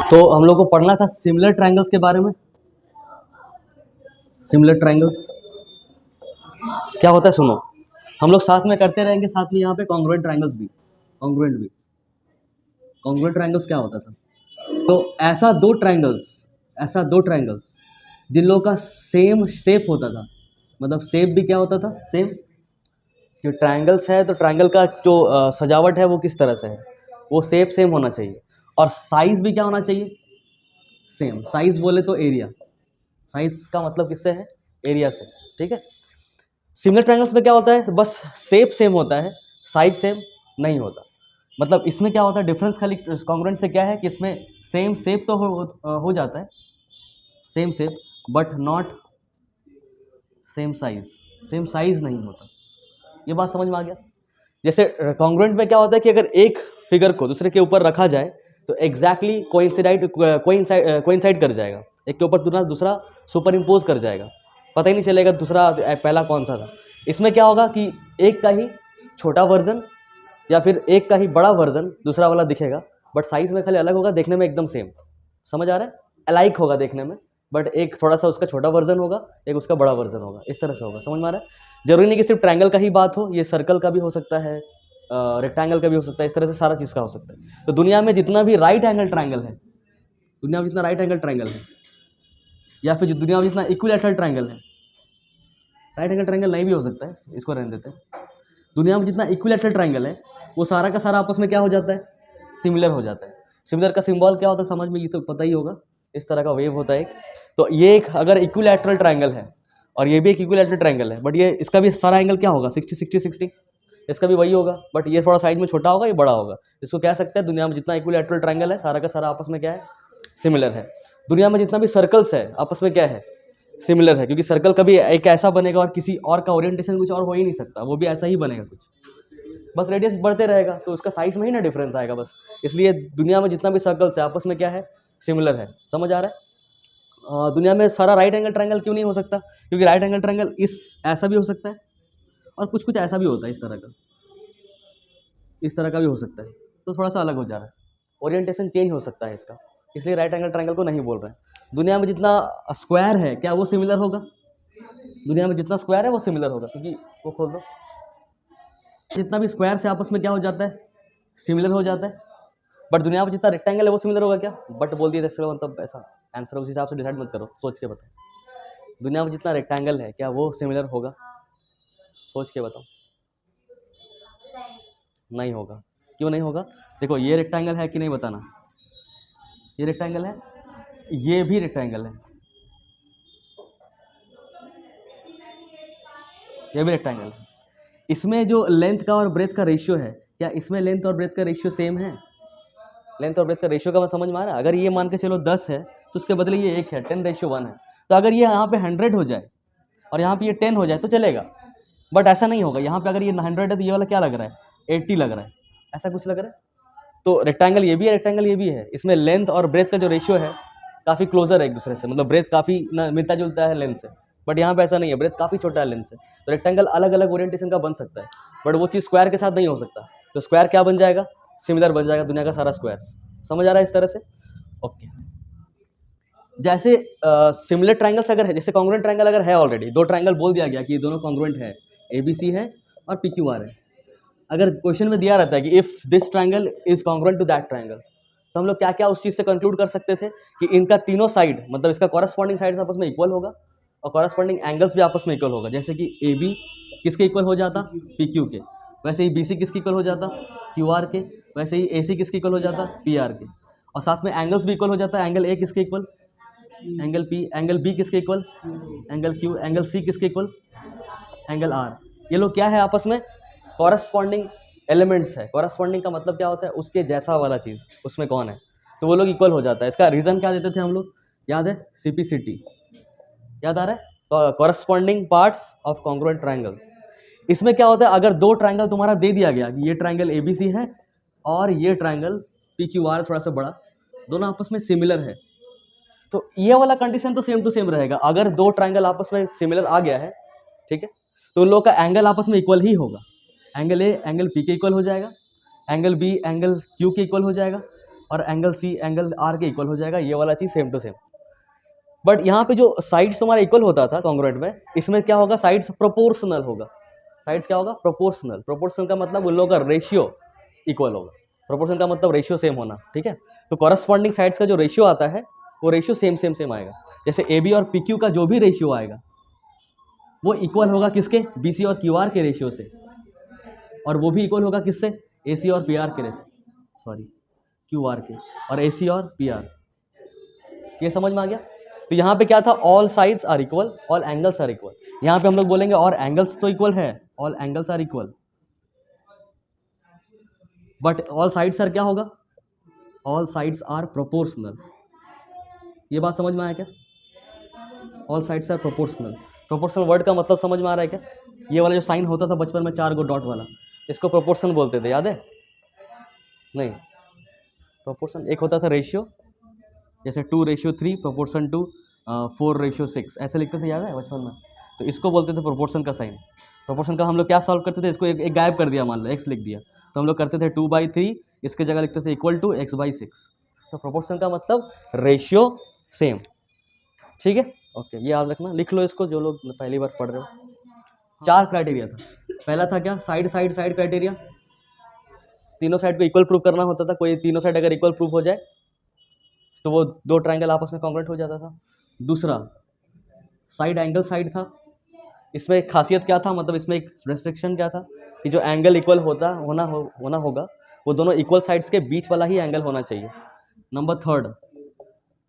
तो हम लोग को पढ़ना था सिमिलर ट्रायंगल्स के बारे में। सिमिलर ट्रायंगल्स क्या होता है सुनो, हम लोग साथ में करते रहेंगे, साथ में यहाँ पे कॉन्ग्रुएंट ट्रायंगल्स भी, कॉन्ग्रुएंट ट्रायंगल्स क्या होता था। तो ऐसा दो ट्रायंगल्स जिन लोगों का सेम शेप होता था, मतलब शेप भी क्या होता था, सेम। जो ट्रायंगल्स है तो ट्रायंगल का जो सजावट है वो किस तरह से है, वो शेप सेम होना चाहिए, और साइज भी क्या होना चाहिए, सेम। साइज बोले तो एरिया, साइज का मतलब किससे है, एरिया से, ठीक है। सिमिलर ट्रायंगल्स में क्या होता है, बस शेप सेम होता है, साइज सेम नहीं होता। मतलब इसमें क्या होता है डिफरेंस, खाली कॉन्ग्रुएंट से क्या है कि इसमें सेम शेप तो हो जाता है, same shape, but not same size, same size नहीं होता। ये बात समझ में आ गया। जैसे कॉन्ग्रुएंट में क्या होता है कि अगर एक फिगर को दूसरे के ऊपर रखा जाए तो एग्जैक्टली कोइंसाइड कर जाएगा, एक के ऊपर दूसरा सुपर इम्पोज कर जाएगा, पता ही नहीं चलेगा दूसरा पहला कौन सा था। इसमें क्या होगा कि एक का ही छोटा वर्जन या फिर एक का ही बड़ा वर्जन दूसरा वाला दिखेगा, बट साइज में खाली अलग होगा, देखने में एकदम सेम। समझ आ रहा है, अलाइक होगा देखने में, बट एक थोड़ा सा उसका छोटा वर्जन होगा, एक उसका बड़ा वर्जन होगा, इस तरह से होगा। समझ में आ रहा है। जरूरी नहीं कि सिर्फ ट्रायंगल का ही बात हो, ये सर्कल का भी हो सकता है, रेक्टेंगल का भी हो सकता है, इस तरह से सारा चीज़ का हो सकता है। तो दुनिया में जितना भी राइट एंगल ट्रायंगल है, दुनिया में जितना राइट एंगल ट्रायंगल है, या फिर जो दुनिया में जितना इक्विलैटरल ट्रायंगल है, राइट एंगल ट्रायंगल नहीं भी हो सकता है, इसको रहने देते हैं। दुनिया में जितना इक्विलैटरल ट्रायंगल है वो सारा का सारा आपस में क्या हो जाता है, सिमिलर हो जाता है। सिमिलर का सिंबल क्या होता है समझ में, ये तो पता ही होगा, इस तरह का वेव होता है एक। तो ये एक अगर इक्विलैटरल ट्रायंगल है और ये भी एक इक्विलैटरल ट्रायंगल है, बट ये इसका भी सारा एंगल क्या होगा, 60-60-60, इसका भी वही होगा, बट ये थोड़ा साइज में छोटा होगा, ये बड़ा होगा। इसको कह सकते हैं दुनिया में जितना इक्विलैटरल ट्रायंगल है सारा का सारा आपस में क्या है, सिमिलर है। दुनिया में जितना भी सर्कल्स है आपस में क्या है, सिमिलर है, क्योंकि सर्कल कभी एक ऐसा बनेगा और किसी और का ओरिएंटेशन कुछ और हो ही नहीं सकता, वो भी ऐसा ही बनेगा कुछ, बस रेडियस बढ़ते रहेगा, तो उसका साइज में ही ना डिफरेंस आएगा बस। इसलिए दुनिया में जितना भी सर्कल्स है आपस में क्या है, सिमिलर है। समझ आ रहा है। दुनिया में सारा राइट एंगल ट्रायंगल क्यों नहीं हो सकता, क्योंकि राइट एंगल ट्रायंगल इस ऐसा भी हो सकता है और कुछ कुछ ऐसा भी होता है, इस तरह का, इस तरह का भी हो सकता है, तो थोड़ा सा अलग हो जा रहा है, ओरिएंटेशन चेंज हो सकता है इसका, इसलिए राइट एंगल ट्रायंगल को नहीं बोल रहे हैं। दुनिया में जितना स्क्वायर है क्या वो सिमिलर होगा, दुनिया में जितना स्क्वायर है वो सिमिलर होगा, क्योंकि वो खोल दो, जितना भी स्क्वायर से आपस में क्या हो जाता है, सिमिलर हो जाता है। बट दुनिया में जितना रेक्टेंगल है वो सिमिलर होगा क्या, बट बोल दिया जैसे, मतलब ऐसा आंसर उस हिसाब से डिसाइड मत करो, सोच के बताओ। दुनिया में जितना रेक्टेंगल है क्या वो सिमिलर होगा, सोच के बताओ। नहीं होगा। क्यों नहीं होगा, देखो ये रेक्टेंगल है कि नहीं बताना, ये रेक्टेंगल है, ये भी रेक्टेंगल है, ये भी रेक्टेंगल है। इसमें जो लेंथ का और ब्रेथ का रेशियो है, क्या इसमें लेंथ और ब्रेथ का रेशियो सेम है, लेंथ और ब्रेथ का रेशियो का मैं समझ में आ रहा है। अगर ये मान के चलो 10 है तो उसके बदले ये 1 है, 10:1 है। तो अगर ये यहाँ पे 100 हो जाए और यहाँ पे ये 10 हो जाए तो चलेगा, बट ऐसा नहीं होगा। यहाँ पे अगर ये 100 है तो ये वाला क्या लग रहा है, 80 लग रहा है, ऐसा कुछ लग रहा है। तो रेक्टेंगल ये भी है, रेक्टेंगल ये भी है, इसमें लेंथ और ब्रेथ का जो रेशियो है काफ़ी क्लोजर है एक दूसरे से, मतलब ब्रेथ काफ़ी मिलता जुलता है लेंथ से, बट यहाँ पे ऐसा नहीं है, ब्रेथ काफ़ी छोटा है लेंथ से। तो रेक्टेंगल अलग अलग ओरिएंटेशन का बन सकता है, बट वो चीज़ स्क्वायर के साथ नहीं हो सकता। तो स्क्वायर क्या बन जाएगा, सिमिलर बन जाएगा, दुनिया का सारा स्क्वायर। समझ आ रहा है इस तरह से, ओके। जैसे सिमिलर ट्रायंगल्स अगर है, जैसे कॉन्ग्रुएंट ट्रायंगल अगर है, ऑलरेडी दो ट्रायंगल बोल दिया गया कि ये दोनों कॉन्ग्रुएंट है, ABC है और PQR है। अगर क्वेश्चन में दिया रहता है कि if this triangle is congruent to that triangle, तो हम लोग क्या क्या उस चीज से कंक्लूड कर सकते थे कि इनका तीनों साइड, मतलब इसका कॉरस्पॉन्डिंग साइड आपस में इक्वल होगा और कॉरस्पॉन्डिंग एंगल्स भी आपस में इक्वल होगा। जैसे कि AB किसके इक्वल हो जाता, PQ के, वैसे ही BC किसके इक्वल हो जाता, QR के, वैसे ही AC किसके इक्वल हो जाता, PR के, और साथ में एंगल्स भी इक्वल हो जाता है। एंगल A किसके equal, angle P, angle B किसके equal, angle Q, angle C किसके इक्वल, एंगल R। ये लोग क्या है आपस में, कॉरस्पॉन्डिंग एलिमेंट्स है। कॉरस्पॉन्डिंग का मतलब क्या होता है, उसके जैसा वाला चीज़ उसमें कौन है, तो वो लोग इक्वल हो जाता है। इसका रीज़न क्या देते थे हम लोग, याद है, CPCT, याद आ रहा है, corresponding parts of congruent triangles. इसमें क्या होता है, अगर दो ट्रायंगल तुम्हारा दे दिया गया कि ये ट्रायंगल ABC है और ये ट्रायंगल PQR थोड़ा सा बड़ा, दोनों आपस में सिमिलर है, तो ये वाला कंडीशन तो सेम टू सेम रहेगा। अगर दो ट्रायंगल आपस में सिमिलर आ गया है, ठीक है, तो उन लोग का एंगल आपस में इक्वल ही होगा। एंगल A एंगल P के इक्वल हो जाएगा, एंगल B एंगल Q के इक्वल हो जाएगा, और एंगल सी एंगल आर के इक्वल हो जाएगा, ये वाला चीज सेम टू सेम। बट यहाँ पे जो साइड्स तुम्हारा इक्वल होता था कॉन्ग्रुएंट में, इसमें क्या होगा, साइड्स प्रोपोर्शनल होगा। साइड्स क्या होगा, प्रोपोर्शनल। प्रोपोर्शनल का मतलब उन लोगों का रेशियो इक्वल होगा। प्रोपोर्शनल का मतलब रेशियो सेम होना, ठीक है। तो कॉरस्पॉन्डिंग साइड्स का जो रेशियो आता है वो रेशियो सेम सेम सेम आएगा। जैसे ए बी और पी क्यू का जो भी रेशियो आएगा वो इक्वल होगा किसके, बी सी और क्यू आर के रेशियो से, और वो भी इक्वल होगा किससे, ए सी और पी आर के रेशियो, सॉरी क्यू आर के, और ए सी और पी आर। ये समझ में आ गया। तो यहाँ पे क्या था, all sides are equal, all angles are equal. यहाँ पे हम लोग बोलेंगे और एंगल्स तो इक्वल है, all angles are equal, but all sides are क्या होगा, ऑल साइड्स आर प्रोपोर्शनल। ये बात समझ में आया क्या, all sides are proportional. Proportional word का मतलब समझ में आ रहा है क्या, ये वाला जो साइन होता था बचपन में 4 गो डॉट वाला, इसको प्रोपोर्शनल बोलते थे, याद है, नहीं, प्रोपोर्शन एक होता था रेशियो, जैसे 2:3 प्रोपोर्शन टू 4:6 ऐसे लिखते थे, याद है बचपन में, तो इसको बोलते थे प्रोपोर्शन का साइन। प्रोपोर्शन का हम लोग क्या सॉल्व करते थे, इसको एक गायब कर दिया, मान लो x लिख दिया, तो हम लोग करते थे 2/3, इसके जगह लिखते थे इक्वल टू x/6। तो प्रोपोर्शन का मतलब रेशियो सेम, ठीक है, ओके, ये याद रखना, लिख लो इसको जो लोग पहली बार पढ़ रहे हो। 4 क्राइटेरिया था। पहला था क्या, साइड साइड साइड क्राइटेरिया, तीनों साइड को इक्वल प्रूव करना होता था। कोई तीनों साइड अगर इक्वल प्रूव हो जाए तो वो दो ट्रायंगल आपस में कॉन्ग्रुएंट हो जाता था। दूसरा साइड एंगल साइड था, इसमें एक खासियत क्या था, मतलब इसमें एक रेस्ट्रिक्शन क्या था कि जो एंगल इक्वल होना होगा वो दोनों इक्वल साइड्स के बीच वाला ही एंगल होना चाहिए। नंबर थर्ड,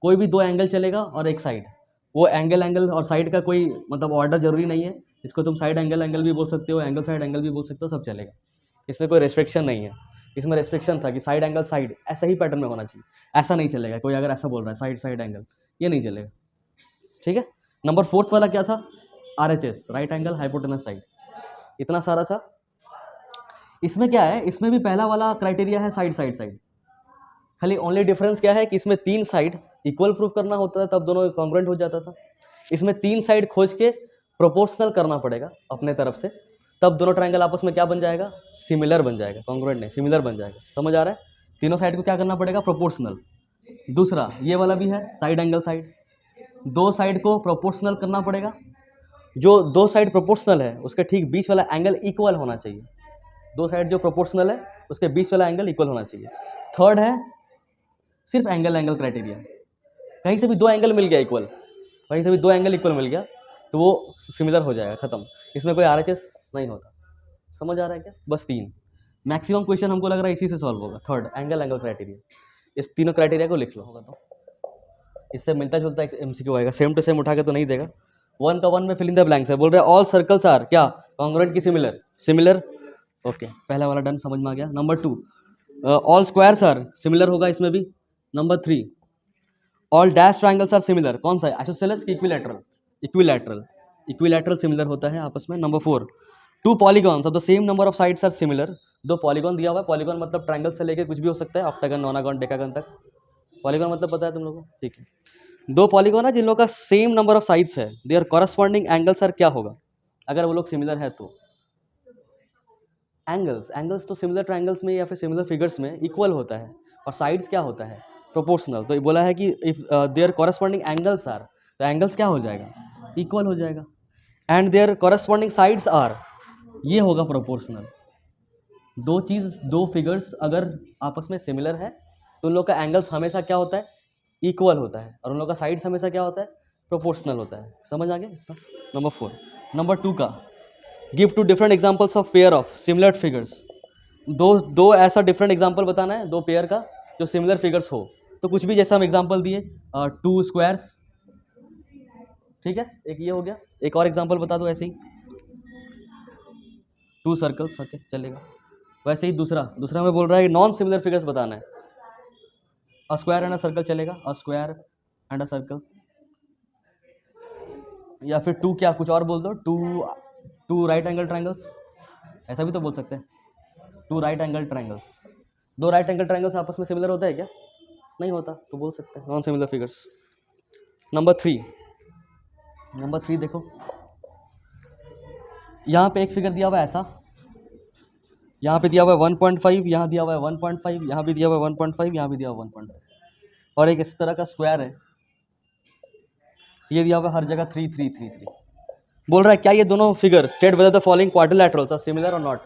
कोई भी 2 एंगल चलेगा और एक साइड, वो एंगल और साइड का कोई मतलब ऑर्डर जरूरी नहीं है, इसको तुम साइड एंगल भी बोल सकते हो, एंगल साइड एंगल भी बोल सकते हो, सब चलेगा, इसमें कोई रेस्ट्रिक्शन नहीं है। इसमें रेस्ट्रिक्शन था कि साइड एंगल साइड ऐसा ही पैटर्न में होना चाहिए, ऐसा नहीं चलेगा, कोई अगर ऐसा बोल रहा है साइड साइड एंगल, ये नहीं चलेगा, ठीक है। नंबर 4 वाला क्या था, RHS, right angle hypotenuse side, इतना सारा था। इसमें क्या है, इसमें भी पहला वाला क्राइटेरिया है साइड साइड साइड, खाली ओनली डिफरेंस क्या है कि इसमें 3 साइड इक्वल प्रूफ करना होता था, तब दोनों कॉन्ग्रुएंट हो जाता था। इसमें 3 साइड खोज के प्रोपोर्शनल करना पड़ेगा अपने तरफ से, तब दोनों ट्रायंगल आपस में क्या बन जाएगा, सिमिलर बन जाएगा, कॉन्ग्रुएंट नहीं सिमिलर बन जाएगा। समझ आ रहा है, तीनों साइड को क्या करना पड़ेगा, प्रोपोर्शनल। दूसरा ये वाला भी है साइड एंगल साइड, 2 साइड को प्रोपोर्शनल करना पड़ेगा, जो 2 साइड प्रोपोर्शनल है उसके ठीक बीच वाला एंगल इक्वल होना चाहिए, 2 साइड जो प्रोपोर्शनल है उसके बीच वाला एंगल इक्वल होना चाहिए। थर्ड है सिर्फ एंगल क्राइटेरिया, कहीं से भी 2 एंगल मिल गया इक्वल, कहीं से भी 2 एंगल इक्वल मिल गया तो वो सिमिलर हो जाएगा, खत्म, इसमें कोई RHS नहीं होता। समझ आ रहा है क्या, बस 3 मैक्सिमम क्वेश्चन हमको लग रहा है इसी से सॉल्व होगा। थर्ड एंगल क्राइटेरिया, इस तीनों क्राइटेरिया को लिख लो, होगा तो इससे मिलता जुलता एक MCQ आएगा, सेम टू सेम उठा के तो नहीं देगा। 1 का 1 में फिल इन द ब्लैंक्स है, बोल रहे हैं ऑल सर्कल्स आर क्या, कॉन्ग्रुएंट की सिमिलर, ओके, पहला वाला डन, समझ में आ गया। Number 2, all squares are similar होगा इसमें भी। Number 3, all dash triangles are similar, कौन सा है, आइसोसेलेस की इक्विलैटरल सिमिलर होता है आपस में। Number 4, 2 polygons of the same number of sides are similar, 2 polygon दिया हुआ है, पॉलीगॉन मतलब ट्रायंगल से लेके कुछ भी हो सकता है, ऑक्टागन, नोनागॉन, डेकागन तक, पॉलीगॉन मतलब पता है तुम लोगों को, ठीक है। 2 पॉलीगॉन है जिन लोगों का सेम नंबर ऑफ साइड्स है, देयर कॉरस्पॉन्डिंग एंगल्स आर क्या होगा, अगर वो लोग सिमिलर है तो एंगल्स तो सिमिलर ट्रायंगल्स में या फिर सिमिलर फिगर्स में इक्वल होता है, और साइड्स क्या होता है, प्रोपोर्शनल। तो ये बोला है कि if there corresponding angles are, तो एंगल्स क्या हो जाएगा, इक्वल हो जाएगा, and there corresponding sides are, ये होगा प्रोपोर्शनल। 2 फिगर्स अगर आपस में सिमिलर है तो उन लोग का एंगल्स हमेशा क्या होता है, इक्वल होता है, और उन लोग का साइड्स हमेशा क्या होता है, प्रोपोर्शनल होता है। समझ आ गया। नंबर 4, नंबर 2 का, give 2 different examples of pair of similar figures, दो ऐसा डिफरेंट एग्जाम्पल बताना है, 2 पेयर का जो सिमिलर फिगर्स हो, तो कुछ भी जैसा हम एग्जाम्पल दिए, 2 स्क्वायर्स, ठीक है, एक ये हो गया, एक और एग्जाम्पल बता दो ऐसे ही, 2 सर्कल्स, ओके चलेगा। वैसे ही दूसरा में बोल रहा है नॉन सिमिलर फिगर्स बताना है, a square and a circle चलेगा, a square and a circle, या फिर 2 क्या कुछ और बोल दो, 2 राइट एंगल ट्रायंगल्स, ऐसा भी तो बोल सकते हैं, 2 right angle triangles, 2 right angle triangles आपस में सिमिलर होता है क्या, नहीं होता, तो बोल सकते हैं नॉन सिमिलर फिगर्स। नंबर 3 देखो, यहाँ पे एक फिगर दिया हुआ है ऐसा, यहाँ पे दिया हुआ है 1.5, यहाँ दिया हुआ है 1.5, यहाँ भी दिया हुआ है 1.5, यहाँ भी दिया हुआ है 1.5, और एक इस तरह का स्क्वायर है, ये दिया हुआ है हर जगह 3 3 3 3। बोल रहा है क्या ये दोनों figure state whether the following quadrilaterals are similar और नॉट,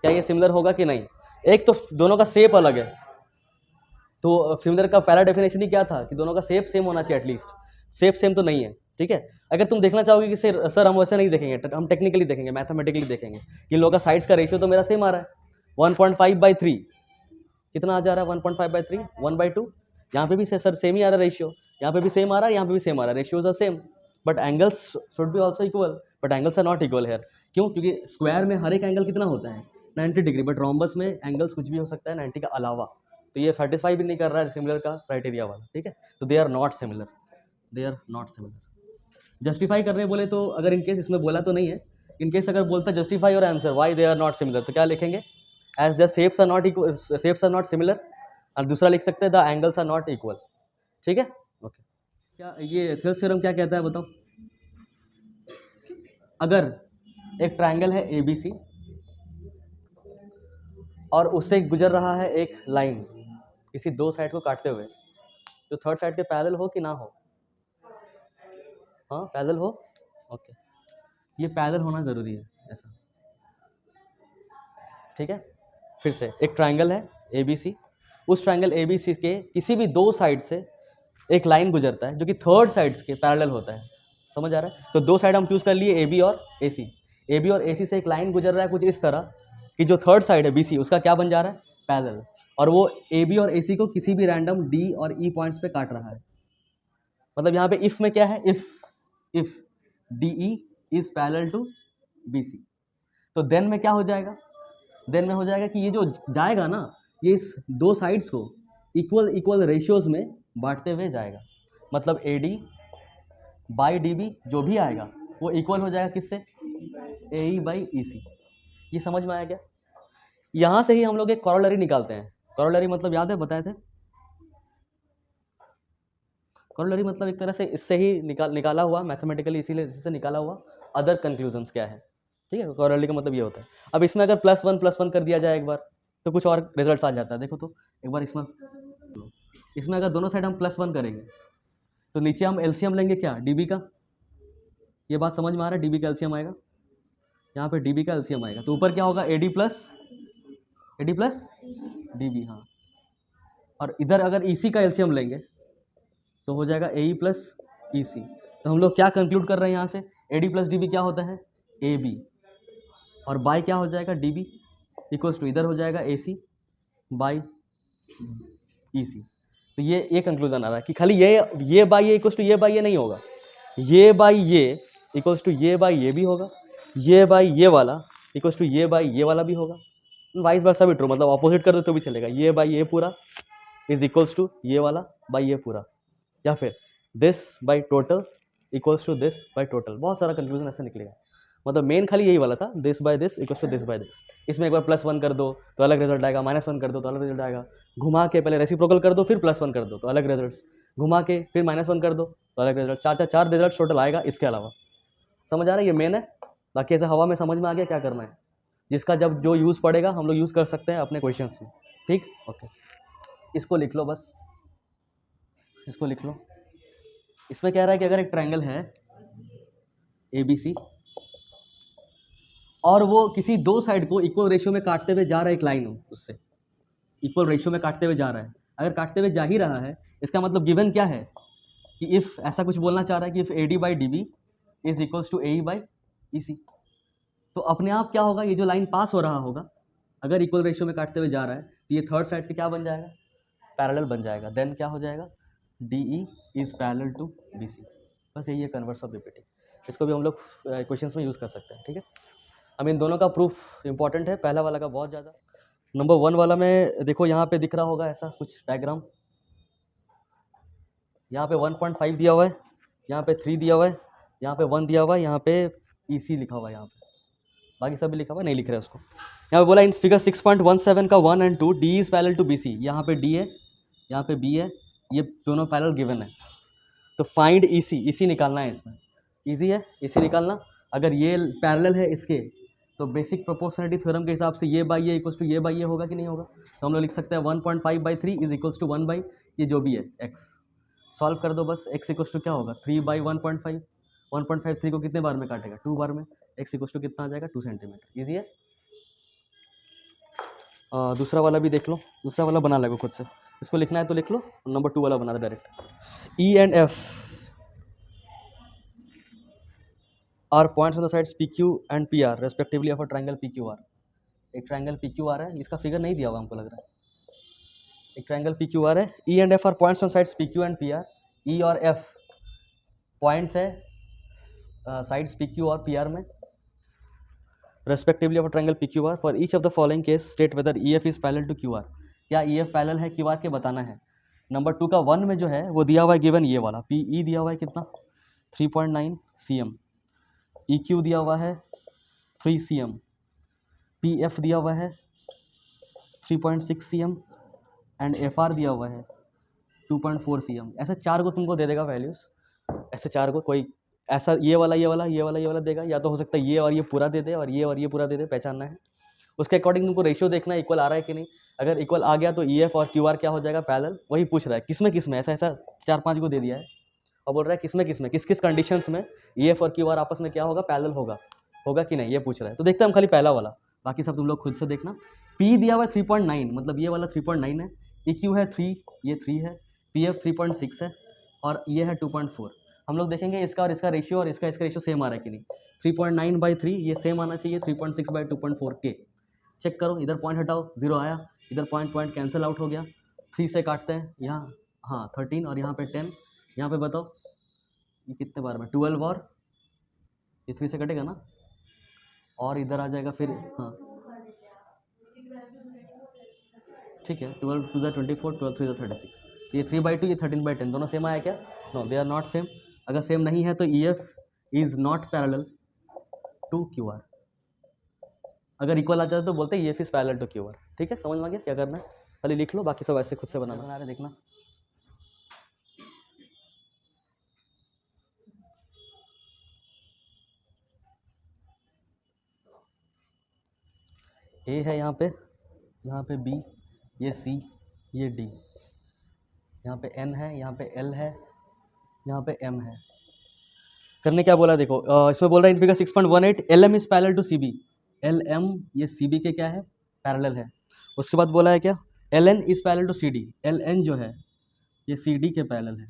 क्या ये सिमिलर होगा कि नहीं। एक तो दोनों का शेप अलग है, तो सिमिलर का पहला डेफिनेशन ही क्या था कि दोनों का शेप सेम होना चाहिए, एटलीस्ट शेप सेम तो नहीं है, ठीक है। अगर तुम देखना चाहोगे कि सर हम वैसे नहीं देखेंगे, हम टेक्निकली देखेंगे, मैथमेटिकली देखेंगे कि इन लोगों का साइड्स का रेशियो तो मेरा सेम आ रहा है, 1.5/3 कितना आ जा रहा है, 1.5/3 1/2, यहाँ पे भी सर सेम ही आ रहा है रेशियो, यहाँ पे भी सेम आ रहा है, यहाँ पे भी सेम आ रहा है, ratios are same, but angles should be also equal, but angles are not equal here. क्यों? क्योंकि स्क्वायर में हर एक एंगल कितना होता है 90 डिग्री, बट रोम्बस में एंगल्स कुछ भी हो सकता है 90 का अलावा, तो ये सेटिस्फाई भी नहीं कर रहा है सिमिलर का क्राइटेरिया वाला, ठीक है। तो they are not similar, they are not similar. Justify करने बोले तो अगर इनकेस इसमें बोला तो नहीं है, इनकेस अगर बोलता जस्टिफाई और answer why they are not similar, तो क्या लिखेंगे, as the shapes are not equal, shapes are not similar, और दूसरा लिख सकते हैं the angles are not equal, ठीक है। ओके, क्या ये थ्योरम थ्योरम क्या कहता है बताओ। अगर एक ट्रायंगल है ABC और उससे गुजर रहा है एक लाइन किसी दो साइड को काटते हुए, जो थर्ड साइड के पैरेलल हो कि ना हो, हाँ पैरेलल हो, ओके, ये पैरेलल होना जरूरी है ऐसा, ठीक है। फिर से एक ट्रायंगल है ABC, उस ट्रायंगल ABC के किसी भी दो साइड से एक लाइन गुजरता है जो कि थर्ड साइड्स के पैरेलल होता है, समझ आ रहा है। तो दो साइड हम चूज कर लिए AB और AC, AB और AC से एक लाइन गुजर रहा है कुछ इस तरह कि जो थर्ड साइड है BC उसका क्या बन जा रहा है, पैरेलल, और वो AB और AC को किसी भी रैंडम D और E पॉइंट्स पे काट रहा है। मतलब यहाँ पे इफ में क्या है, if DE is parallel to BC, तो देन में क्या हो जाएगा, देन में हो जाएगा कि ये जो जाएगा ना, ये इस दो साइड्स को इक्वल इक्वल रेशियोज में बांटते हुए जाएगा, मतलब AD बाई DB जो भी आएगा वो इक्वल हो जाएगा किससे, AE बाई EC। ये समझ में आया क्या। यहां से ही हम लोग एक कॉरोलरी निकालते हैं, कॉरोलरी मतलब याद है बताए थे, कॉरोलरी मतलब एक तरह से इससे ही निकाला हुआ मैथमेटिकली, इसीलिए इससे निकाला हुआ अदर कंक्लूजन्स क्या है, ठीक है। कॉरोलरी का मतलब ये होता है। अब इसमें अगर +1 कर दिया जाए एक बार तो कुछ और रिजल्ट्स आ जाता है, देखो तो एक बार इसमें अगर दोनों साइड हम +1 करेंगे तो नीचे हम एलसीएम लेंगे क्या, DB का, ये बात समझ में आ रहा है, DB का एलसीएम आएगा, यहाँ पे DB का एलसीएम आएगा, तो ऊपर क्या होगा AD प्लस DB, हाँ, और इधर अगर EC का एलसीएम लेंगे तो हो जाएगा AE प्लस EC। तो हम लोग क्या कंक्लूड कर रहे हैं यहाँ से, AD प्लस DB क्या होता है AB, और बाई क्या हो जाएगा DB इक्वल्स टू इधर हो जाएगा AC बाई EC। तो ये कंक्लूजन आ रहा है कि खाली ये बाई ये इक्वल्स टू ये बाई ये नहीं होगा, ये बाई ये इक्वल्स टू ये बाई ये भी होगा, ये बाई ये वाला इक्वल्स टू ये बाई ये वाला भी होगा, वाइस वर्सा भी ट्रू, मतलब ऑपोजिट कर दो तो भी चलेगा, ये बाई ये पूरा इज इक्वल्स टू ये वाला बाई ये पूरा, या फिर this by total equals to this by total, बहुत सारा कंक्लूजन ऐसे निकलेगा। मतलब मेन खाली यही वाला था, this by this equals to this by this. इसमें एक बार +1 कर दो तो अलग रिजल्ट आएगा, -1 कर दो तो अलग रिजल्ट आएगा, घुमा के पहले रेसिप्रोकल कर दो फिर +1 कर दो तो अलग रिजल्ट्स, घुमा के फिर -1 कर दो तो अलग रिजल्ट, चार रिजल्ट टोटल आएगा इसके अलावा। समझ आ रहा है, ये मेन है। बाकी ऐसे हवा में समझ में आ गया क्या करना है, जिसका जब जो यूज़ पड़ेगा हम लोग यूज़ कर सकते हैं अपने क्वेश्चन में, ठीक, ओके। इसको लिख लो, बस इसको लिख लो। इसमें कह रहा है कि अगर एक ट्रायंगल है ABC और वो किसी दो साइड को इक्वल रेशियो में काटते हुए जा रहा है, एक लाइन हो उससे इक्वल रेशियो में काटते हुए जा रहा है, अगर काटते हुए जा ही रहा है इसका मतलब गिवन क्या है कि इफ़ ऐसा कुछ बोलना चाह रहा है कि if AD by DB is equals to AE by EC, तो अपने आप क्या होगा, ये जो लाइन पास हो रहा होगा अगर इक्वल रेशियो में काटते हुए जा रहा है तो ये थर्ड साइड पे क्या बन जाएगा, पैरेलल बन जाएगा, देन क्या हो जाएगा, DE is parallel to BC। बस यही है कन्वर्स ऑफ रिपीटिंग, इसको भी हम लोग क्वेश्चंस में यूज़ कर सकते हैं, ठीक है। अब इन दोनों का प्रूफ इंपॉर्टेंट है, पहला वाला का बहुत ज़्यादा। नंबर 1 वाला में देखो यहाँ पे दिख रहा होगा ऐसा कुछ डायग्राम, यहाँ पे 1.5 दिया हुआ है, यहाँ पे 3 दिया हुआ है, यहाँ पे 1 दिया हुआ है, यहाँ पे EC लिखा हुआ है, यहाँ पे बाकी सब भी लिखा हुआ है, नहीं लिख रहे उसको। यहाँ पे बोला इन फिगर 6.17 का 1 and 2 D is parallel to BC, यहाँ पे D है यहाँ पे B है, ये दोनों पैरेलल गिवन है, तो फाइंड EC निकालना है, इसमें ईजी है EC निकालना। अगर ये पैरेलल है इसके तो बेसिक प्रोपोर्शनलिटी थ्योरम के हिसाब से ये बाई ये इक्वल्स टू ये बाई ये होगा कि नहीं होगा? तो हम लोग लिख सकते हैं 1.5/3 इज इक्वल्स टू 1 बाई ये जो भी है x। सॉल्व कर दो बस, x इक्वल्स टू क्या होगा 3/1.5। 1.53 को कितने बार में काटेगा 2 बार में, x इक्वल्स टू कितना आ जाएगा 2 सेंटीमीटर। ईजी है। दूसरा वाला भी देख लो, दूसरा वाला बना लगो खुद से, इसको लिखना है तो लिख लो, नंबर 2 वाला बना दो direct. E and F are points on the sides PQ and PR respectively of a triangle PQR। एक ट्रायंगल PQR है, इसका फिगर नहीं दिया हुआ हमको लग रहा है। एक ट्रायंगल PQR है, E and F are points on sides PQ and PR। E और F पॉइंट्स है साइड्स PQ और PR में, respectively of a triangle PQR। for each of the following case state whether EF is parallel to QR। क्या EF parallel है QR के बताना है। Number 2 का 1 में जो है वो दिया हुआ है गिवन ये वाला PE दिया हुआ है कितना 3.9 cm, EQ दिया हुआ है 3 cm, PF दिया हुआ है 3.6 cm एंड FR दिया हुआ है 2.4 cm। ऐसे 4 को तुमको दे देगा वैल्यूज, ऐसे 4 को कोई ऐसा ये वाला ये वाला ये वाला ये वाला देगा, या तो हो सकता है ये और ये पूरा दे दे और ये पूरा दे दे, पहचानना है। उसके अकॉर्डिंग तुमको रेशियो देखना है इक्वल आ रहा है कि नहीं। अगर इक्वल आ गया तो EF और QR क्या हो जाएगा पैरेलल। वही पूछ रहा है किसमें ऐसा ऐसा 4-5 को दे दिया है और बोल रहा है किसमें किस किस कंडीशंस में EF और QR आपस में क्या होगा पैरेलल होगा कि नहीं, ये पूछ रहा है। तो देखते हैं हम खाली पहला वाला, बाकी सब तुम लोग खुद से देखना। P दिया हुआ है 3.9 मतलब ये वाला 3.9 है, EQ है 3 ये 3 है, PF 3.6 है और ये है 2.4। हम लोग देखेंगे इसका और इसका रेशियो और इसका रेशियो सेम आ रहा है कि नहीं। 3.9/3 ये सेम आना चाहिए 3.6/2.4 के। चेक करो, इधर पॉइंट हटाओ 0 आया, इधर पॉइंट कैंसिल आउट हो गया। 3 से काटते हैं यहाँ, हाँ 13 और यहाँ पे 10, यहाँ पे बताओ ये कितने बार में 12 और ये 3 से कटेगा ना, और इधर आ जाएगा फिर, हाँ ठीक है 12 2 24 12 3 36, ये 3/2 ये 13/10 दोनों सेम आया क्या? No they are not same. अगर सेम नहीं है तो EF is not parallel to QR। अगर इक्वल आ जाए तो बोलते हैं EF is parallel to QR। ठीक है, समझ में आ गया क्या करना है, खाली लिख लो, बाकी सब ऐसे खुद से बना रहे देखना। A है यहाँ पे B, ये C, ये D, यहाँ पे N है, यहाँ पे L है, यहाँ पे M है। करने क्या बोला देखो, इसमें बोल रहा है in figure 6.18 LM is parallel to CB। LM ये CB के क्या है पैरेलल है। उसके बाद बोला है क्या LN is parallel to CD। LN जो है ये CD के पैरेलल है।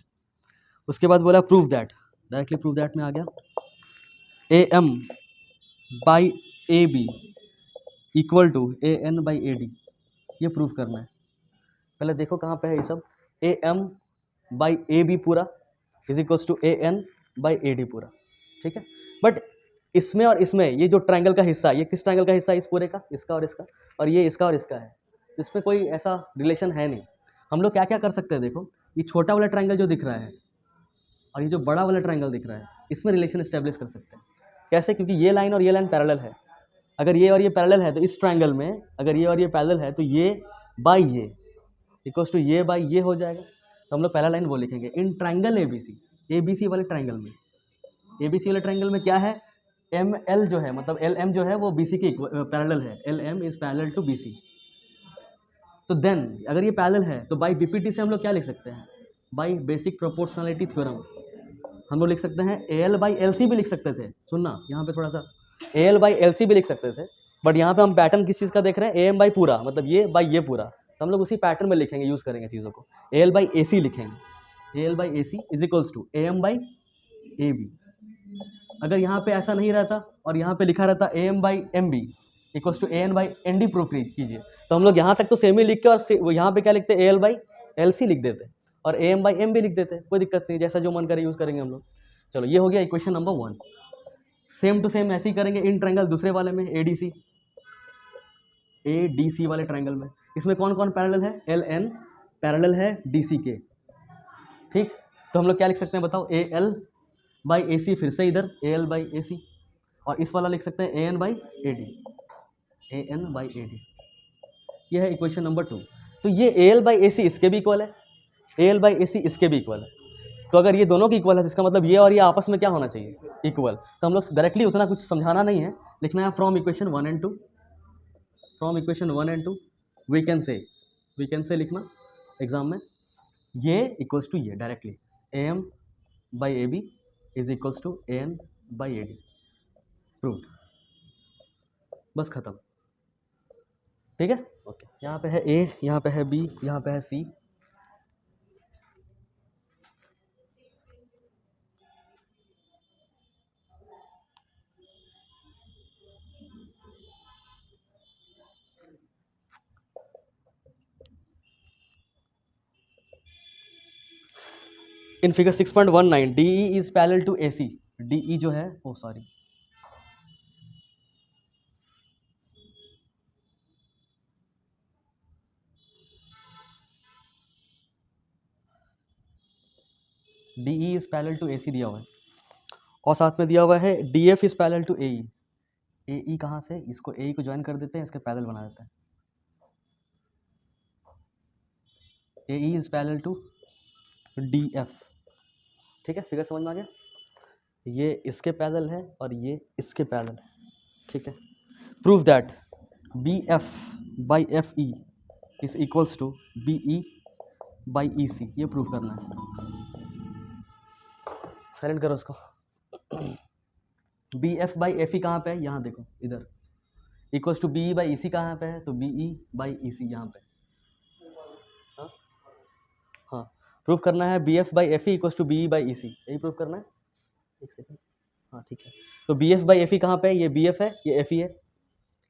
उसके बाद बोला prove that, directly prove that में आ गया AM by AB equal to AN by AD। ये प्रूव करना है। पहले देखो कहाँ पे है ये सब, AM बाई AB पूरा is equals to AN by AD पूरा। ठीक है, बट इसमें और इसमें ये जो ट्रायंगल का हिस्सा, ये किस ट्रायंगल का हिस्सा है इस पूरे का, इसका और इसका, और ये इसका और इसका है। इसमें कोई ऐसा रिलेशन है नहीं। हम लोग क्या क्या कर सकते हैं देखो, ये छोटा वाला ट्रायंगल जो दिख रहा है और ये जो बड़ा वाला ट्रायंगल दिख रहा है, इसमें रिलेशन एस्टेब्लिश कर सकते हैं। कैसे? क्योंकि ये लाइन और ये लाइन पैरेलल है। अगर ये और ये पैरेलल है तो इस ट्रायंगल में अगर ये और ये पैरेलल है तो ये बाई ये इक्वल्स टू ये बाई ये हो जाएगा। तो हम लोग पहला लाइन वो लिखेंगे इन ट्रायंगल ABC वाले ट्रायंगल में, ABC वाले ट्रायंगल में क्या है ML जो है मतलब LM जो है वो BC के पैरेलल है। LM is parallel to BC। तो देन अगर ये पैरेलल है तो बाई BPT से हम लोग क्या लिख सकते हैं, बाई बेसिक प्रोपोर्शनलिटी थ्योरम हम लोग लिख सकते हैं AL बाई LC भी लिख सकते थे। सुनना यहाँ पे थोड़ा सा, AL बाई LC भी लिख सकते थे, बट यहाँ पे हम पैटर्न किस चीज़ का देख रहे हैं, AM बाई पूरा मतलब ये बाई ये पूरा। तो हम लोग उसी पैटर्न में लिखेंगे, यूज़ करेंगे चीज़ों को। AL बाई AC लिखेंगे, AL by AC is equals to AM by AB। अगर यहाँ पे ऐसा नहीं रहता और यहाँ पे लिखा रहता AM by MB equals to AN by ND proof कीजिए, तो हम लोग यहाँ तक तो सेम ही लिख के और यहाँ पे क्या लिखते AL बाई LC लिख देते और AM बाई MB लिख देते, कोई दिक्कत नहीं, जैसा जो मन करे यूज़ करेंगे हम लोग। चलो ये हो गया equation number 1। Same to same ऐसे ही करेंगे इन ट्रायंगल दूसरे वाले में ADC वाले ट्रायंगल में। इसमें कौन कौन पैरेलल है, LN पैरेलल है DC के। ठीक, तो हम लोग क्या लिख सकते हैं बताओ, AL बाई AC, फिर से इधर AL बाई AC, और इस वाला लिख सकते हैं AN by AD, AN by AD। ये है इक्वेशन नंबर 2। तो ये AL बाई AC इसके भी इक्वल है, AL बाई AC इसके भी इक्वल है। तो अगर ये दोनों की इक्वल है तो इसका मतलब ये और ये आपस में क्या होना चाहिए, इक्वल। तो हम लोग डायरेक्टली उतना कुछ समझाना नहीं है, लिखना है from equation 1 and 2, from equation 1 and 2 we can say लिखना एग्जाम में, ये इक्वल्स टू ये directly am by A B is equals to an by A D, proved, बस खत्म। ठीक है, ओके। यहाँ पे है ए, यहाँ पे है बी, यहाँ पे है C. In figure 6.19 DE is parallel to AC, DE जो है oh sorry DE is parallel to AC दिया हुआ है, और साथ में दिया हुआ है DF is parallel to AE। AE कहाँ से, इसको AE को ज्वाइन कर देते हैं, इसके पैरेलल बना देते हैं। AE is parallel to DF, ठीक है, फिगर समझ में आ गया। ये इसके पैरेलल है और ये इसके पैरेलल है, ठीक है। Prove that BF by FE is equals to BE by EC, ये प्रूव करना है। साइलेंट करो उसको। BF बाई FE कहाँ पे है, यहाँ देखो इधर, equals to BE by EC कहाँ पे है, तो BE बाई EC यहाँ पे। हाँ, प्रूफ करना है BF by FE equals to BE by EC, यही प्रूफ करना है। एक सेकंड, हाँ ठीक है। तो BF बाई FE कहाँ पे है, ये BF है, ये FE है।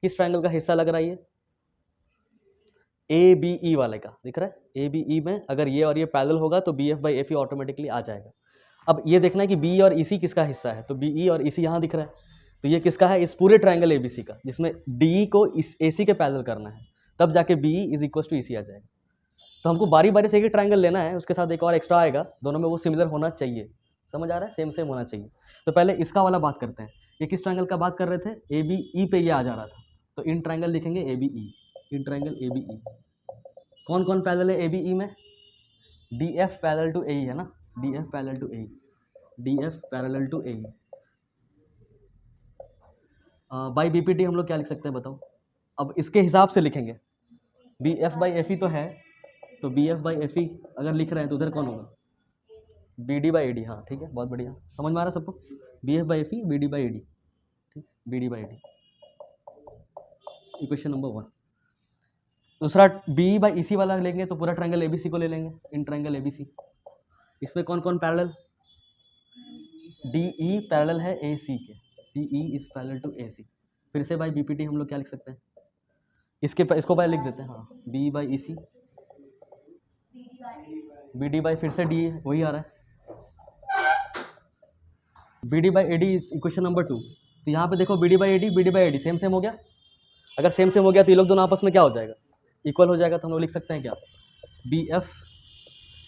किस ट्रायंगल का हिस्सा लग रहा है, ये ABE वाले का दिख रहा है। ABE में अगर ये और ये पैरेलल होगा तो BF बाई FE ऑटोमेटिकली आ जाएगा। अब ये देखना है कि BE और EC किसका हिस्सा है, तो BE और EC यहाँ दिख रहा है, तो ये किसका है, इस पूरे ट्रायंगल ABC का, जिसमें DE को इस AC के पैरेलल करना है, तब जाके BE is equal to EC आ जाएगा। तो हमको बारी बारी से एक ही ट्रायंगल लेना है, उसके साथ एक और एक्स्ट्रा आएगा, दोनों में वो सिमिलर होना चाहिए, समझ आ रहा है, सेम सेम होना चाहिए। तो पहले इसका वाला बात करते हैं। ये किस ट्रायंगल का बात कर रहे थे, ABE पे ये आ जा रहा था, तो इन ट्रायंगल लिखेंगे ABE, इन ट्रायंगल ABE। कौन कौन पैरेलल है ABE में, DF पैरेलल टू AE है ना, DF parallel to AE, DF parallel to AE। By BPT हम लोग क्या लिख सकते हैं बताओ। अब इसके हिसाब से लिखेंगे, BF बाई FE तो है, तो BF बाई FE अगर लिख रहे हैं तो उधर कौन होगा, BD बाई AD। हाँ ठीक है, बहुत बढ़िया, समझ में आ रहा है सबको। BF by FE BD by AD, ठीक, BD by AD, equation number 1। दूसरा BE बाई EC वाला लेंगे तो पूरा ट्रायंगल ABC को ले लेंगे, इन ट्रायंगल ABC। इसमें कौन कौन पैरेलल, DE पैरेलल है AC के, DE is parallel to AC। फिर से बाई BPT हम लोग क्या लिख सकते हैं, इसको बाय लिख देते हैं, हाँ, BE by EC, BD by फिर से DE वही आ रहा है, BD by AD is equation number 2। तो यहाँ पे देखो BD by AD same same हो गया। अगर सेम सेम हो गया तो ये लोग दोनों आपस में क्या हो जाएगा, इक्वल हो जाएगा। तो हम लोग लिख सकते हैं क्या, BF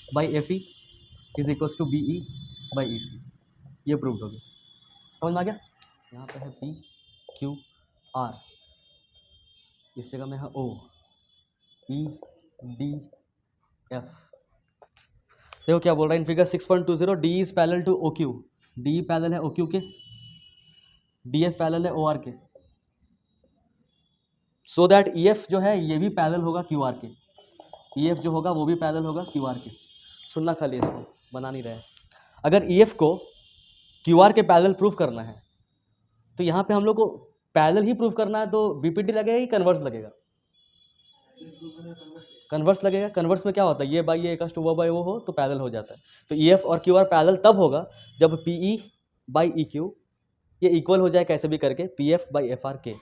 by FE is equals to BE by EC, ये प्रूव हो गया, समझ में आ गया। यहाँ पे है PQR, इस जगह में है OEDF। देखो क्या बोल रहा है in figure 6.20, DE is parallel to OQ, DE parallel है OQ के, DF पैरेलल है OR के, सो दैट EF जो है ये भी पैरेलल होगा QR के, EF जो होगा वो भी पैरेलल होगा QR के। सुनना खाली, इसको बना नहीं रहे। अगर EF को QR के पैरेलल प्रूफ करना है तो यहाँ पे हम लोग को पैरेलल ही प्रूफ करना है, तो BPT लगेगा कि कन्वर्स लगेगा, कन्वर्स लगेगा। कन्वर्स में क्या होता है, ये बाई ये इक्वल्स टू वो बाई वो हो तो पैरेलल हो जाता है। तो EF और QR पैरेलल तब होगा जब PE बाई EQ ये इक्वल हो जाए कैसे भी करके PF बाई FR के,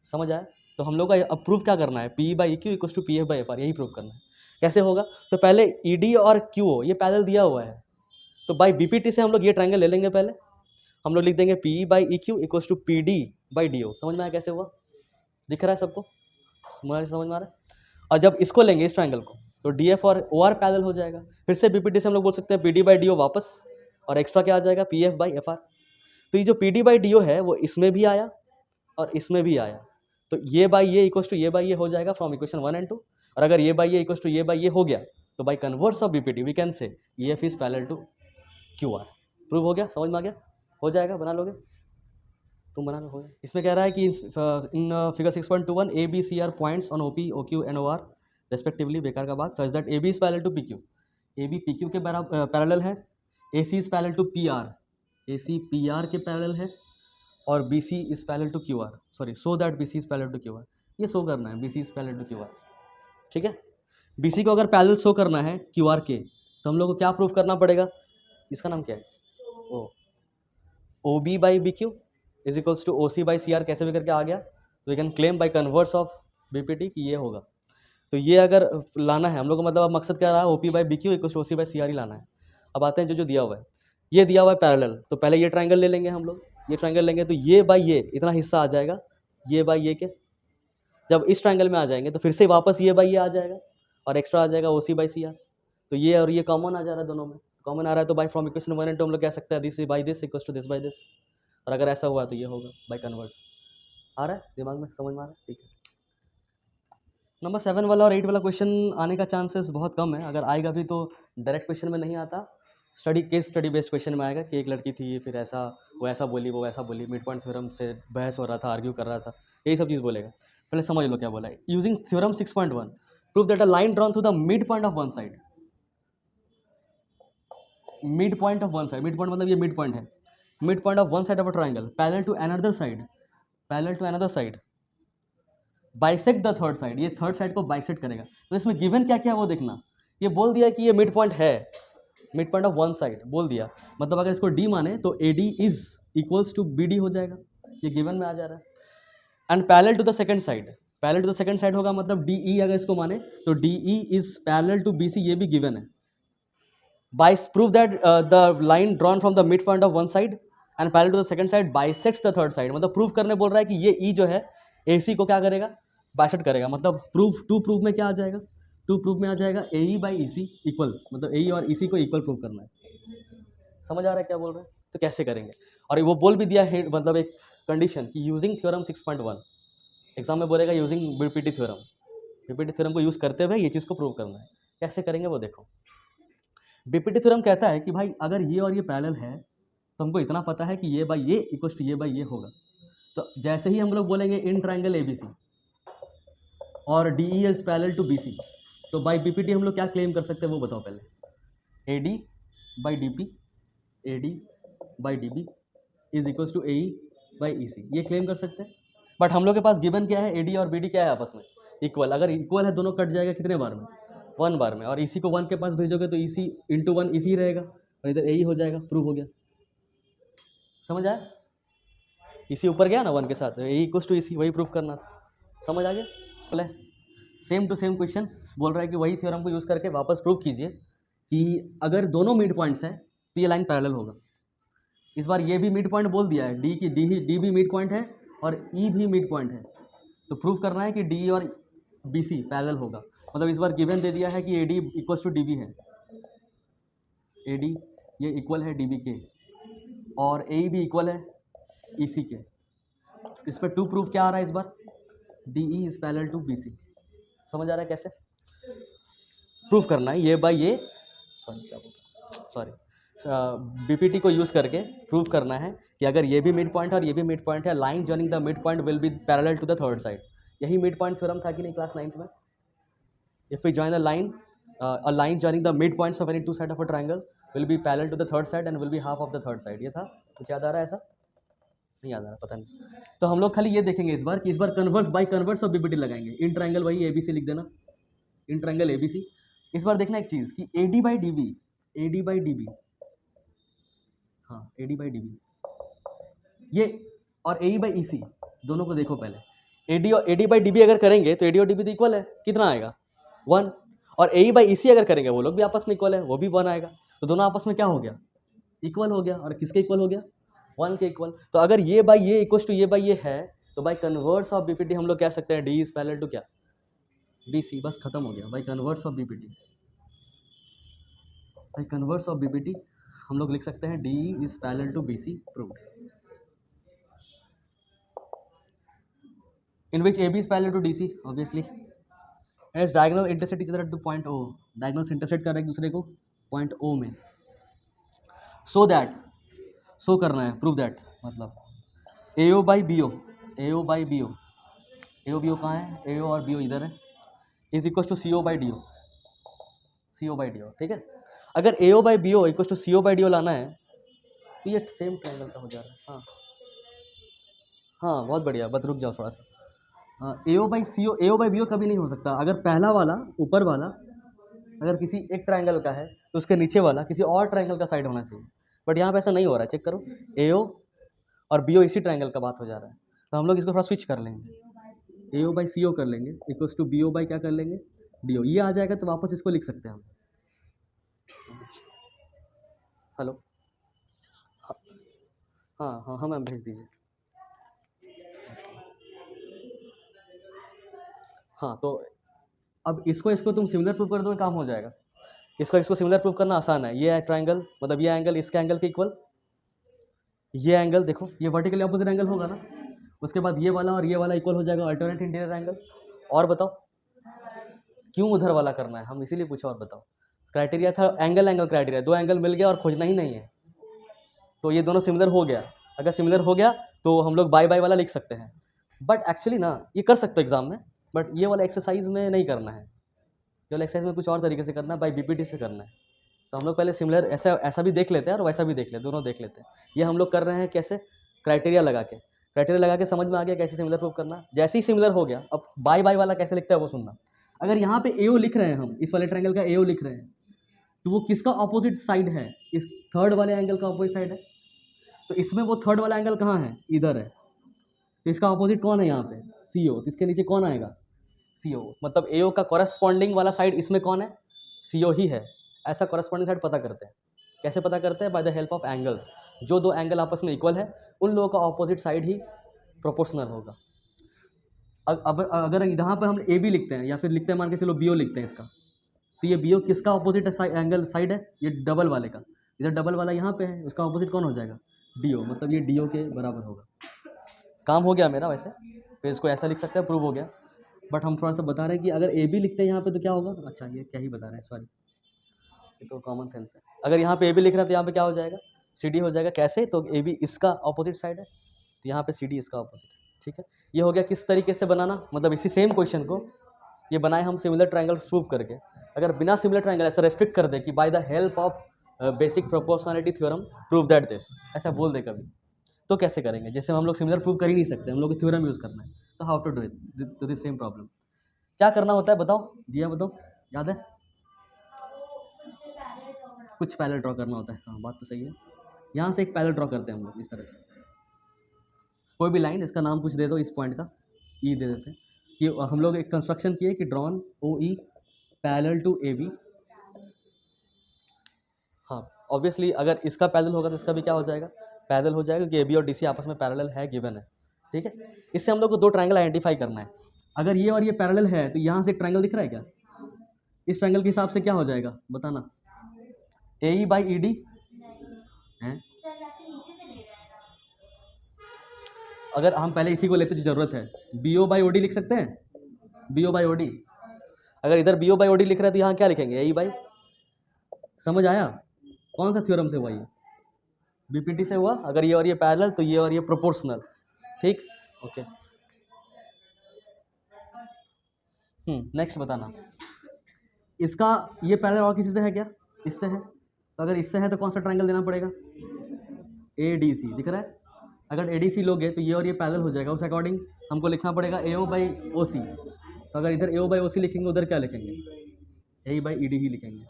समझ आया। तो हम लोग का अब प्रूफ क्या करना है, PE by EQ equals to PF by FR, यही प्रूफ करना है। कैसे होगा, तो पहले ED और QO ये पैरेलल दिया हुआ है, तो बाई BPT से हम लोग ये ट्रायंगल ले लेंगे। पहले हम लोग लिख देंगे PE by EQ equals to PD by DO। समझ में आया कैसे हुआ, दिख रहा है सबको, समझ में आ रहा है। और जब इसको लेंगे इस ट्रायंगल को तो DF और OR पैरेलल हो जाएगा। फिर से BPT से हम लोग बोल सकते हैं PD बाई DO वापस, और एक्स्ट्रा क्या आ जाएगा PF बाई FR। तो ये जो PD बाई DO है वो इसमें भी आया और इसमें भी आया, तो ये बाई ये इक्वल्स टू ये बाई ये हो जाएगा फ्रॉम इक्वेशन 1 and 2। और अगर ये बाई ये इक्वल्स टू ये बाई ये हो गया तो by converse of BPT we can say EF is parallel to Q R. Prove हो गया, समझ में आ गया? हो जाएगा, बना लोगे तुम, बना लो, हो गया। इसमें कह रहा है कि in figure 6.21 A B C are points on O P O Q and O R respectively, बेकार का बात, such that A B is parallel to P Q, A B P Q के पैरेलल है, A C is parallel to P R, A C P R के parallel है, और B C is parallel to Q R, sorry, so that B C is parallel to Q R, ये show करना है B C is parallel to Q R, ठीक है। B सी को अगर पैरेलल शो करना है क्यू आर के, तो हम लोग को क्या प्रूव करना पड़ेगा, इसका नाम क्या है, O B by B Q is equals to O C by C R, कैसे भी करके आ गया, तो we can claim by converse of B P T कि ये होगा। तो ये अगर लाना है हम लोग को, मतलब अब मकसद क्या रहा है, O P by B Q equals to O C by C R ही लाना है। अब आते हैं जो जो दिया हुआ है, ये दिया हुआ है पैरेलल, तो पहले ये ट्राइंगल ले लेंगे हम लोग, ये ट्राइंगल लेंगे तो ये बाई ये इतना हिस्सा आ जाएगा, ये बाई ये के, जब इस ट्राइंगल में आ जाएंगे तो फिर से वापस ये बाई ये आ जाएगा, और एक्स्ट्रा आ जाएगा ओ सी बाई सी आर, तो ये और ये कॉमन आ जा रहा है, दोनों में कॉमन आ रहा है, तो बाई फ्रॉम इक्वेशन 1 एंड 2 हम लोग कह सकते हैं this by this equals to this by this, और अगर ऐसा हुआ तो ये होगा बाई कन्वर्स। आ रहा है दिमाग में, समझ में आ रहा है, ठीक है। नंबर 7 वाला और 8 वाला क्वेश्चन आने का चांसेस बहुत कम है, अगर आएगा भी तो डायरेक्ट क्वेश्चन में नहीं आता, केस स्टडी बेस्ड क्वेश्चन में आएगा कि एक लड़की थी, फिर ऐसा वो ऐसा बोली, वो ऐसा बोली, मिड पॉइंट थ्योरम से बहस हो रहा था, आर्ग्यू कर रहा था, यही सब चीज़ बोलेगा। पहले समझ लो क्या बोला है। Using theorem 6.1 prove that a line drawn through the mid point of one side, mid point of one side, mid point मतलब ये मिड पॉइंट है, mid point of one side of a triangle parallel to another side, parallel to another side bisect the third side, ये third side को bisect करेगा। तो इसमें given क्या क्या है वो देखना, ये बोल दिया कि ये मिड पॉइंट है, mid point of one side बोल दिया, मतलब अगर इसको डी माने तो A D is equals to B D हो जाएगा, ये गिवन में आ जा रहा है। And parallel to the second side, parallel to the second side होगा मतलब डी ई अगर इसको माने तो D E is parallel to B C, ये भी गिवन है। By prove that the line drawn from the mid point of one side and parallel to the second side bisects the third side, मतलब prove करने बोल रहा है कि ये ई जो है ए सी को क्या करेगा, बाइसेक्ट करेगा, मतलब प्रूफ टू प्रूफ में क्या आ जाएगा, टू प्रूफ में आ जाएगा ए E by E C equal, मतलब ए ई और ई सी को इक्वल प्रूव करना है। समझ आ रहा है क्या बोल रहे हैं, तो कैसे करेंगे, और वो बोल भी दिया है, मतलब एक कंडीशन कि यूजिंग थ्योरम 6.1, एग्जाम में बोलेगा using BPT theorem, BPT theorem को यूज करते हुए ये चीज़ को प्रूव करना है। कैसे करेंगे वो देखो। बीपीटी थ्योरम कहता है कि भाई अगर ये और ये पैरेलल है तो हमको इतना पता है कि ये बाई ये इक्वल्स टू ये बाई ये होगा, तो जैसे ही हम लोग बोलेंगे इन ट्राइंगल एबीसी और D E is parallel to B C, तो बाई बीपीटी हम लोग क्या क्लेम कर सकते हैं वो बताओ पहले। A D by D P, A D by D B is equals to A E by E C, ये क्लेम कर सकते हैं। बट हम लोग के पास गिवन क्या है, ए डी और बी डी क्या है आपस में इक्वल, अगर इक्वल है दोनों कट जाएगा कितने बार में, 1 बार में, और इसी को 1 के पास भेजोगे तो इसी इंटू 1 इसी रहेगा, और इधर ए ही हो जाएगा, प्रूव हो गया। समझ आया, इसी ऊपर गया ना 1 के साथ, ए इक्वल्स टू इसी, वही प्रूफ करना था। समझ आ गया, बोले सेम टू सेम क्वेश्चन बोल रहा है कि वही थ्योरम को यूज़ करके वापस प्रूव कीजिए कि अगर दोनों मिड पॉइंट्स हैं तो ये लाइन पैरेलल होगा। इस बार ये भी मिड पॉइंट बोल दिया है, डी की डी भी मिड पॉइंट है और ई भी मिड पॉइंट है, तो प्रूव करना है कि डी और बी सी पैरेलल होगा। मतलब इस बार गिवन दे दिया है कि A D equals to D B है, ए डी ये इक्वल है डी बी के, और ए भी इक्वल है ई सी के। इस पर टू प्रूफ क्या आ रहा है इस बार, D E is parallel to B C. समझ आ रहा है कैसे प्रूफ करना है, ये बाय ये सॉरी बीपीटी को यूज़ करके प्रूव करना है कि अगर ये भी मिड पॉइंट है और ये भी मिड पॉइंट है, line joining the mid point will be parallel to the third side. यही मिड पॉइंट थ्योरम था कि नहीं क्लास 9th में, if we join the line a line joining the midpoints of any two sides of a triangle will be parallel to the third side and will be half of the third side। ये था कुछ याद आ रहा है, ऐसा नहीं याद आ रहा, पता नहीं। तो हम लोग खाली ये देखेंगे इस बार कि इस बार कन्वर्स बाय कन्वर्स और बीपीटी लगाएंगे। इन ट्राइंगल वही एबीसी लिख देना, इन ट्राइंगल एबीसी। इस बार देखना एक चीज़ कि A D by D B, A D by D B, हाँ A D by D B ये, और ए ई बाई ई सी दोनों को देखो पहले। A D by D B अगर करेंगे तो ए डी और डी बी तो इक्वल है, कितना आएगा 1, और ए ई बाई ई सी अगर करेंगे वो लोग भी आपस में इक्वल है, वो भी 1 आएगा, तो दोनों आपस में क्या हो गया, इक्वल हो गया। और किसके इक्वल हो गया, 1 के इक्वल। तो अगर ये बाई ये इक्वल टू ये बाई ये है तो बाई कन्वर्स ऑफ बीपीटी हम लोग कह सकते हैं डी इज पैरेलल टू क्या, डी सी, बस खत्म हो गया। By converse of BPT, by converse of BPT हम लोग लिख सकते हैं D is parallel to B C, proved. In which A B is parallel to D C obviously, as diagonal intersect each other at the point O, diagonals intersect कर रहे हैं एक दूसरे को पॉइंट ओ में। सो करना है, प्रूव दैट, मतलब AO by BO, AO by BO, AO BO कहाँ है, AO और BO इधर है, is equal to CO by DO, CO by DO, ठीक है। अगर AO by BO equal to CO by DO लाना है तो ये सेम ट्रायंगल का हो जा रहा है। हाँ हाँ, बहुत बढ़िया, बस रुक जाओ थोड़ा सा। AO by CO, AO by BO कभी नहीं हो सकता। अगर पहला वाला ऊपर वाला अगर किसी एक ट्रायंगल का है तो उसके नीचे वाला किसी और ट्रायंगल का साइड होना चाहिए, बट यहाँ पे ऐसा नहीं हो रहा है। चेक करो, AO और BO इसी ट्रायंगल का बात हो जा रहा है, तो हम लोग इसको थोड़ा स्विच कर लेंगे, AO बाई CO कर लेंगे इक्वल्स टू BO बाई क्या कर लेंगे, DO। ये आ जाएगा तो वापस इसको लिख सकते हैं हम। हेलो, हाँ हाँ हाँ मैम, भेज दीजिए। हाँ, तो अब इसको तुम सिमिलर प्रूफ कर दो, काम हो जाएगा। इसको सिमिलर प्रूफ करना आसान है। ये ट्रायंगल, मतलब ये एंगल इसके एंगल के इक्वल, ये एंगल देखो, ये वर्टिकली अपोजिट एंगल होगा ना। उसके बाद ये वाला और ये वाला इक्वल हो जाएगा, अल्टरनेट इंटीरियर एंगल। और बताओ क्यों उधर वाला करना है, हम इसीलिए पूछे। और बताओ, क्राइटेरिया था एंगल एंगल क्राइटेरिया, दो एंगल मिल गया और खोजना ही नहीं है, तो ये दोनों सिमिलर हो गया। अगर सिमिलर हो गया तो हम लोग बाय बाय वाला लिख सकते हैं। बट एक्चुअली ना, ये कर सकते हो एग्जाम में, बट ये वाला एक्सरसाइज में नहीं करना है। ये वाला एक्सरसाइज में कुछ और तरीके से करना है, बाय BPT से करना है। तो हम लोग पहले सिमिलर ऐसा भी देख लेते हैं और वैसा भी देख लेते हैं, दोनों देख लेते हैं। ये हम लोग कर रहे हैं कैसे, क्राइटेरिया लगा के। क्राइटेरिया लगा के समझ में आ गया कैसे सिमिलर प्रूव करना। जैसे ही सिमिलर हो गया, अब बाय बाय वाला कैसे लिखता है वो सुनना। अगर यहाँ पे AO लिख रहे हैं हम, इस वाले ट्रायंगल का AO लिख रहे हैं, तो वो किसका ऑपोजिट साइड है, इस थर्ड वाले एंगल का ऑपोजिट साइड है। तो इसमें वो थर्ड वाला एंगल कहाँ है, इधर है। तो इसका ऑपोजिट कौन है यहाँ पे, CO। तो इसके नीचे कौन आएगा, CO। मतलब AO का कॉरेस्पॉन्डिंग वाला साइड इसमें कौन है, CO ही है। ऐसा कॉरेस्पॉन्डिंग साइड पता करते हैं। कैसे पता करते हैं, by the help of angles. जो दो एंगल आपस में इक्वल है उन लोगों का ऑपोजिट साइड ही प्रोपोर्शनल होगा। अब अगर यहाँ पर हम AB लिखते हैं या फिर लिखते हैं, मान के चलो BO लिखते हैं इसका, तो ये BO किसका ऑपोजिट एंगल साइड है, ये डबल वाले का। इधर डबल वाला यहाँ पे है, उसका ऑपोजिट कौन हो जाएगा, DO। मतलब ये DO के बराबर होगा। काम हो गया मेरा वैसे, फिर इसको ऐसा लिख सकते हैं, प्रूव हो गया। बट हम थोड़ा सा बता रहे हैं कि अगर AB लिखते हैं यहाँ पे तो क्या होगा। अच्छा, ये क्या ही बता रहे हैं, सॉरी, ये तो कॉमन सेंस है। अगर यहाँ पे AB लिख रहा है तो यहाँ पे क्या हो जाएगा, CD हो जाएगा। कैसे, तो AB इसका ऑपोजिट साइड है, तो यहाँ पे CD इसका ऑपोजिट है। ठीक है, ये हो गया किस तरीके से बनाना, मतलब इसी सेम क्वेश्चन को ये बनाए हम सिमिलर ट्रायंगल प्रूव करके। अगर बिना सिमिलर ट्रायंगल ऐसा रेस्ट्रिक्ट कर दे कि by the help of basic proportionality theorem prove that this, ऐसा बोल दे कभी, तो कैसे करेंगे। जैसे हम लोग सिमिलर प्रूव कर ही नहीं सकते, हम लोग को थ्योरम यूज़ करना है। तो how to do it to this same problem, क्या करना होता है बताओ जी, हाँ बताओ, याद है, कुछ पैरेलल ड्रॉ करना होता है। हाँ, बात तो सही है। यहाँ से एक पैरेलल ड्रॉ करते हैं हम लोग इस तरह से, कोई भी लाइन, इसका नाम कुछ दे दो, इस पॉइंट का E दे देते हैं। कि हम लोग एक कंस्ट्रक्शन किए कि drawn OE parallel to AB। हाँ, ऑब्वियसली अगर इसका पैरेलल होगा तो इसका भी क्या हो जाएगा, पैरेलल हो जाएगा, क्योंकि AB और DC आपस में पैरेलल है, गिवन है। ठीक है, इससे हम लोग को दो ट्रायंगल आइडेंटिफाई करना है। अगर ये और ये पैरेलल है तो यहाँ से एक ट्रायंगल दिख रहा है क्या, इस ट्रायंगल के हिसाब से क्या हो जाएगा बताना, AE बाई ED है। अगर हम पहले इसी को लेते जो जरूरत है, BO बाई OD लिख सकते हैं, BO बाई OD। अगर इधर BO बाई OD लिख रहे हैं तो यहाँ क्या लिखेंगे, AE बाई। समझ आया, कौन सा थ्योरम से हुआ ये, BPT से हुआ। अगर ये और ये पैरेलल तो ये और ये प्रोपोर्शनल। ठीक, ओके। नेक्स्ट बताना, इसका ये पैरेलल और किसी से है क्या, इससे है। तो अगर इससे है तो कौन सा ट्रायंगल देना पड़ेगा, ADC दिख रहा है। अगर ADC लोगे तो ये और ये पैरेलल हो जाएगा, उस अकॉर्डिंग हमको लिखना पड़ेगा AO बाई OC। तो अगर इधर AO बाई OC लिखेंगे, उधर क्या लिखेंगे, AE बाई ED ही लिखेंगे।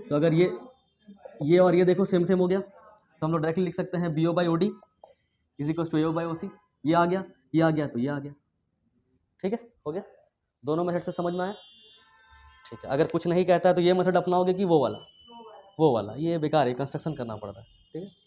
तो अगर ये और ये देखो सेम सेम हो गया, तो हम लोग डायरेक्टली लिख सकते हैं BO by OD is equal to AO by OC। ये आ गया, ये आ गया, तो ये आ गया। ठीक है, हो गया, दोनों मेथड से समझ में आया। ठीक है, अगर कुछ नहीं कहता है तो ये मेथड अपनाओगे कि वो वाला, ये बेकार है, कंस्ट्रक्शन करना पड़ रहा है। ठीक है।